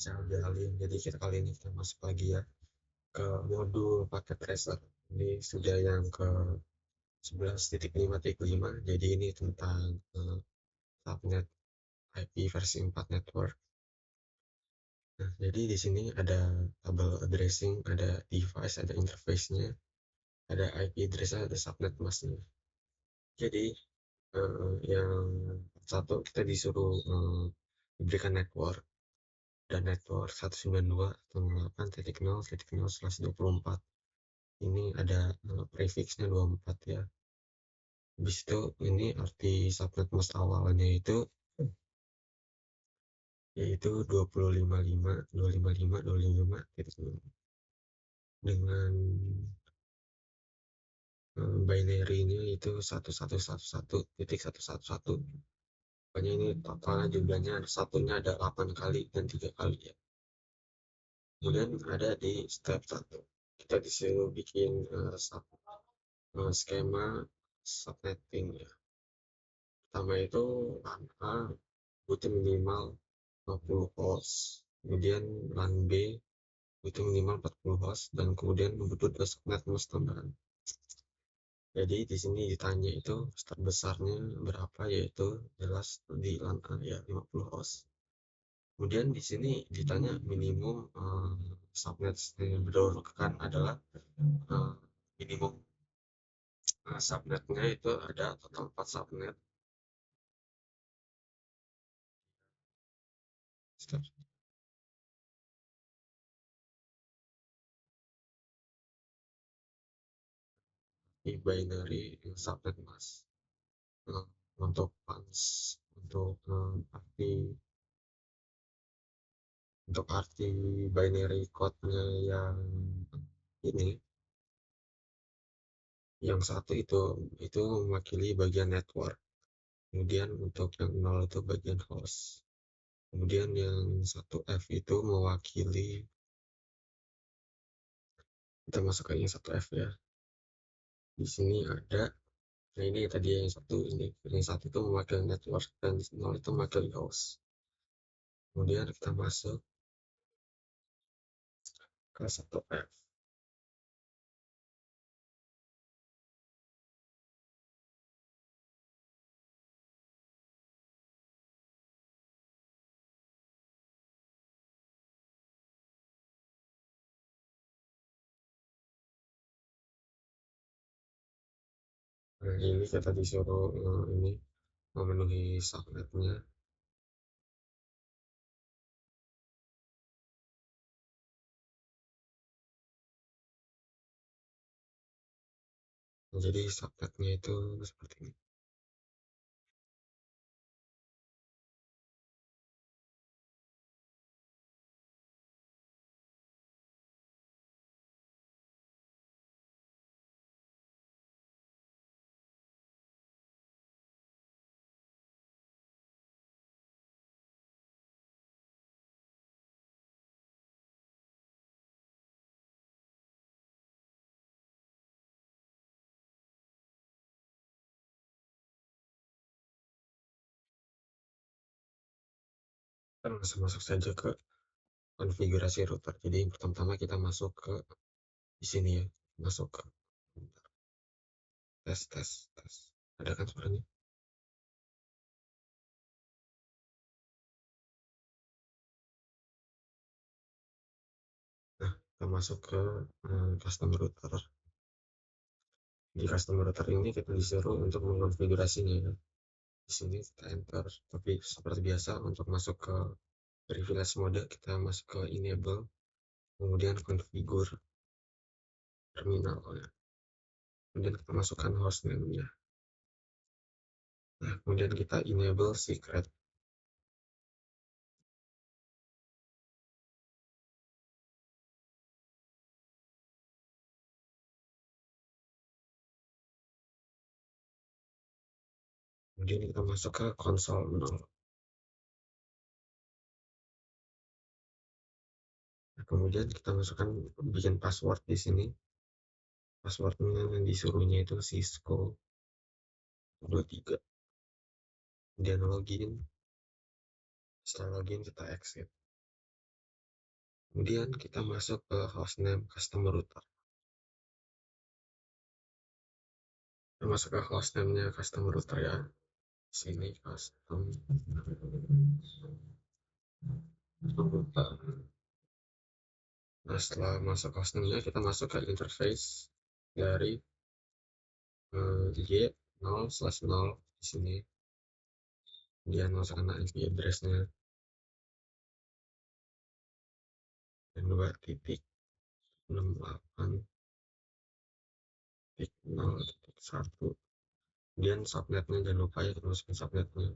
saya alih. Jadi kita kali ini kita masuk lagi ya ke modul paket tracer. Ini sudah yang ke 11.5.5. Jadi ini tentang subnet IP versi 4 network. Nah, jadi di sini ada tabel addressing, ada device, ada interface-nya, ada IP address, ada subnet mask-nya. Jadi yang satu kita disuruh diberikan network dan network 192.168.0.0/24. Ini ada prefixnya 24 ya. Habis itu ini arti subnet mask awalnya itu yaitu 255.255.255 dengan binary-nya itu 1111.111. Pokoknya ini totalnya jumlahnya satunya ada 8 kali dan 3 kali ya. Kemudian ada di step 1 kita disuruh bikin skema subnetting ya. Pertama itu LAN A butuh minimal 50 host, kemudian LAN B butuh minimal 40 host, dan kemudian butuh dua subnet mask tambahan. Jadi di sini ditanya itu terbesarnya berapa, yaitu jelas di LAN A ya 50 host. Kemudian di sini ditanya minimum subnet yang berdasarkan adalah minimum subnetnya itu ada total 4 subnet. Di binary subnet mas untuk fans untuk arti binary code-nya yang ini yang satu itu mewakili bagian network, kemudian untuk yang nol itu bagian host, kemudian yang satu F itu mewakili, kita masuk ke yang satu F ya. Di sini ada, nah ini tadi yang satu, ini yang satu itu mewakili network dan nol itu mewakili host. Kemudian kita masuk ke satu F. Nah, ini kita disuruh ini memenuhi subnetnya. Jadi subnetnya itu seperti ini. Kita langsung masuk saja ke konfigurasi router. Jadi pertama-tama kita masuk ke di sini ya, masuk ke tes. Ada kan suaranya? Nah, kita masuk ke custom router. Di custom router ini kita disuruh untuk mengkonfigurasinya ya. Di sini kita enter, tapi seperti biasa untuk masuk ke privilege mode kita masuk ke enable, kemudian configure terminal ya. Kemudian kita masukkan hostname-nya. Nah, kemudian kita enable secret. Kemudian kita masuk ke konsol 0. Nah, kemudian kita masukkan bikin password di sini. Passwordnya yang disuruhnya itu Cisco 23. Kemudian login. Setelah login kita exit. Kemudian kita masuk ke hostname customer router. Kita masuk ke hostname-nya customer router ya. Di sini custom router. Nah, setelah masuk hostname-nya, kita masuk ke interface dari G0/0 di sini. Kemudian masukkan IP address-nya dan 2.68.0.1. Kemudian subnetnya jangan lupa ya, kita masukin subnetnya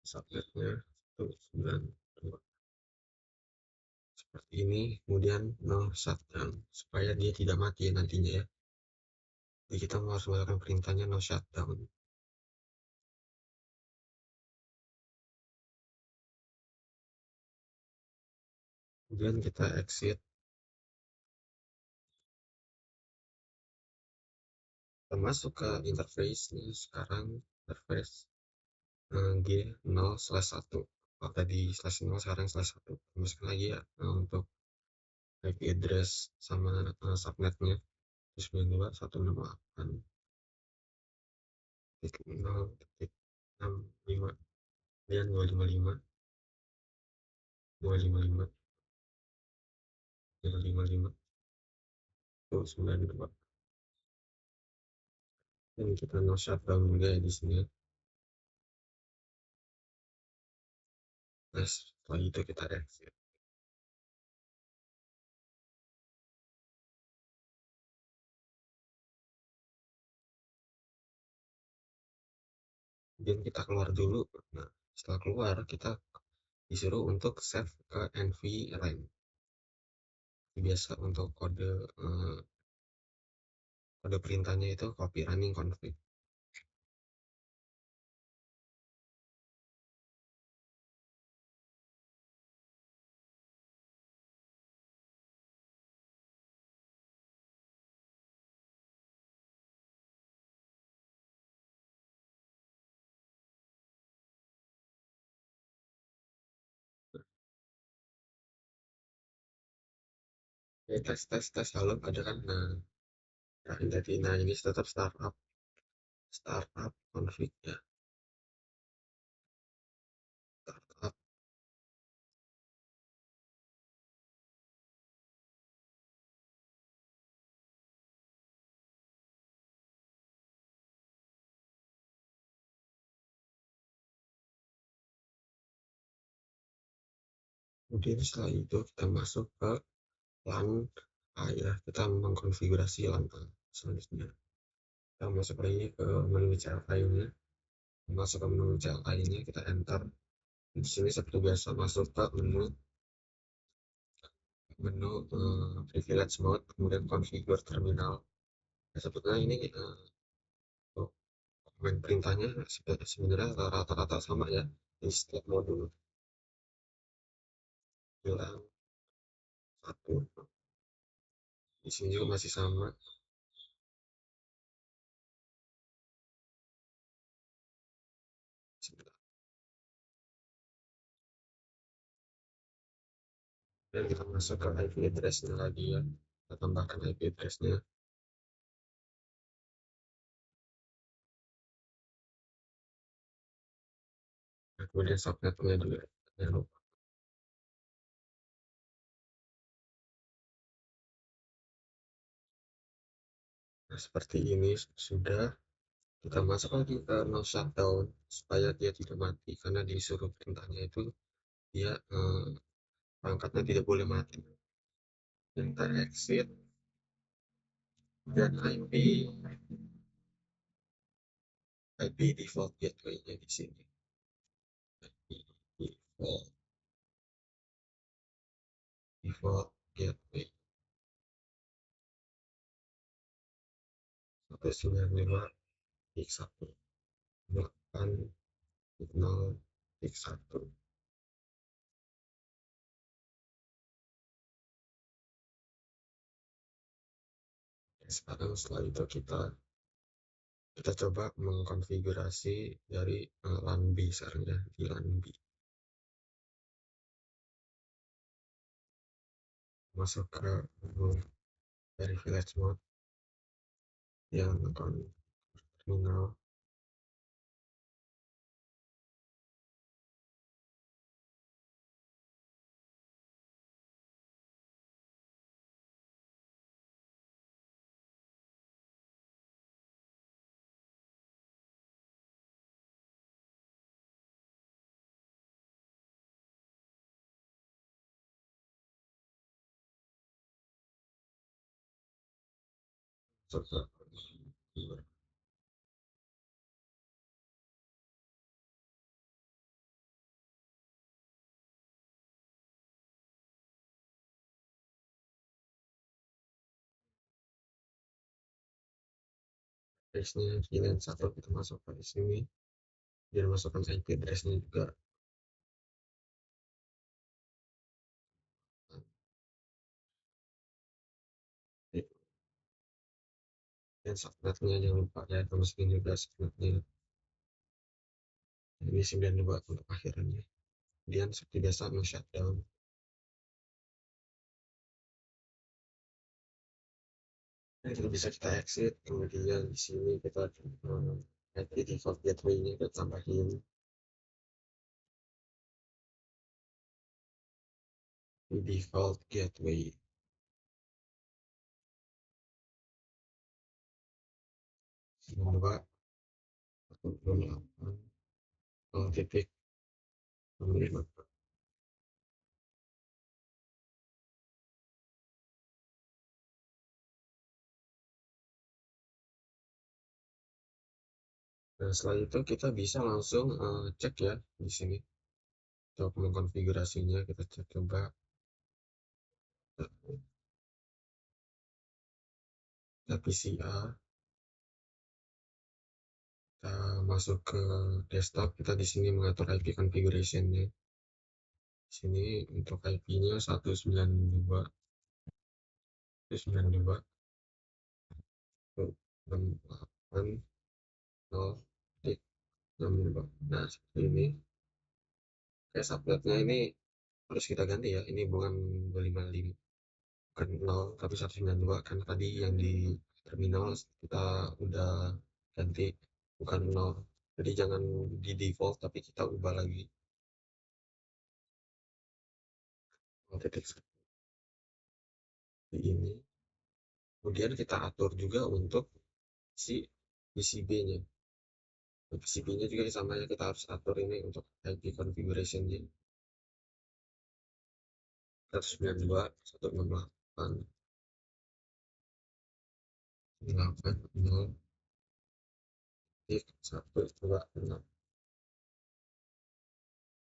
192 seperti ini. Kemudian no shutdown supaya dia tidak mati nantinya ya. Jadi kita harus melakukan perintahnya no shutdown. Kemudian kita exit, kita masuk ke interface nih. Sekarang interface G0/1. Kalau tadi /0, sekarang /1. Masukkan lagi ya untuk IP address sama subnetnya 92.168.0.65, kemudian 255 dan kita no shutdown juga ya di sini. Nah, setelah itu kita exit. Kemudian kita keluar dulu. Nah, setelah keluar kita disuruh untuk save ke NVLine. Biasa untuk kode perintahnya itu copy running config. Ya, tes halo ada kan. Nah jadi ini tetap startup config ya, startup. Kemudian setelah itu kita masuk ke LAN A ya, kita mengkonfigurasi LAN A. Selanjutnya kita masuk lagi ke menu CLI-nya. Masuk ke menu CLI-nya, kita enter. Di sini seperti biasa masuk ke menu privilege mode, kemudian configure terminal. Ya, sebetulnya ini komen perintahnya sebenarnya rata-rata sama ya di setiap modul. Bilang satu, di sini juga masih sama. Dan kita masuk ke IP address-nya lagi ya, kita tambahkan IP address-nya. Nah, kemudian subnetnya juga jangan lupa. Nah, seperti ini sudah. Kita masuk lagi ke no shutdown supaya dia tidak mati, karena disuruh perintahnya itu dia perangkatnya tidak boleh mati. Dan kita exit dan IP default gateway-nya di sini. IP default gateway 195.1 8.0.1. Sekarang setelah itu kita coba mengkonfigurasi dari LAN B sekarang ya, di LAN B. masuk ke dari village mode yang terminal. Masuk ke address-nya VLAN 1 kita masukkan di sini, dan masukkan IP address-nya juga. Dan subnetnya jangan lupa ya, masukin juga subnetnya. Ini 92 untuk akhirannya. Kemudian seperti biasa shutdown. Nah, itu bisa kita exit, kemudian di sini kita IP default gateway-nya kita tambahin di default gateway 92 titik 65. Nah, setelah itu kita bisa langsung cek ya di sini untuk mengkonfigurasinya. Kita cek coba kita PCA, kita masuk ke desktop, kita di sini mengatur IP configuration-nya. Di sini untuk IP-nya 192.168.0.62. Nah, seperti ini. Kayak subnetnya ini harus kita ganti ya. Ini bukan 255, bukan 0, tapi 192 kan tadi yang di terminal kita udah ganti, bukan 0. Jadi jangan di default, tapi kita ubah lagi. Titik seperti ini. Kemudian kita atur juga untuk si PCB-nya. PCB-nya juga sama ya, kita harus atur ini untuk IP configuration-nya. 192.168.0.126.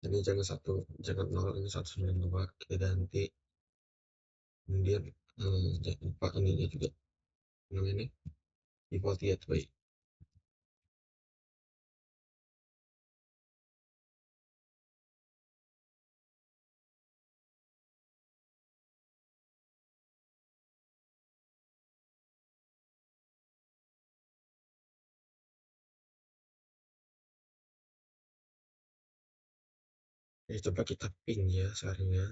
Ini jangan 0, ini 192 kita ganti. Kemudian jangan lupa ininya juga, namanya default gateway. Jadi coba kita ping ya sekarang ya,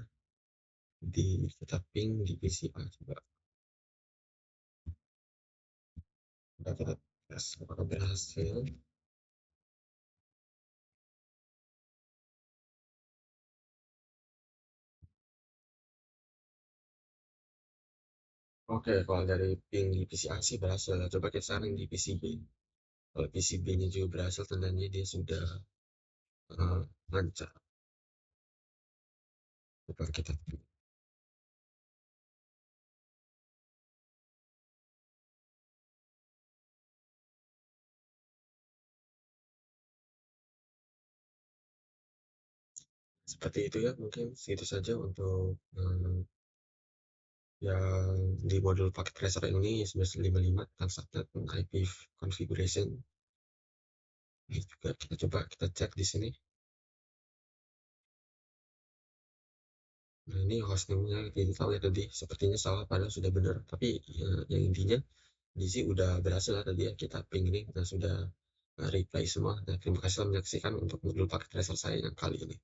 kita ping di PCA coba. Udah kita tes apakah berhasil. Oke, kalau dari ping di PCA sih berhasil ya. Coba kita sekarang di PCB. Kalau PCB-nya juga berhasil, tandanya dia sudah lancar. Coba kita ping. Seperti itu ya, mungkin segitu saja untuk yang di modul paket tracer ini 1955 tentang subnet dan IP configuration. Ini juga kita coba kita cek di sini. Nah, ini hostname-nya kita tahu ya tadi sepertinya salah, padahal sudah benar. Tapi ya, yang intinya di sini udah berhasil ya tadi ya, kita ping ini dan sudah reply semua. Nah, terima kasih telah menyaksikan untuk modul paket tracer saya yang kali ini.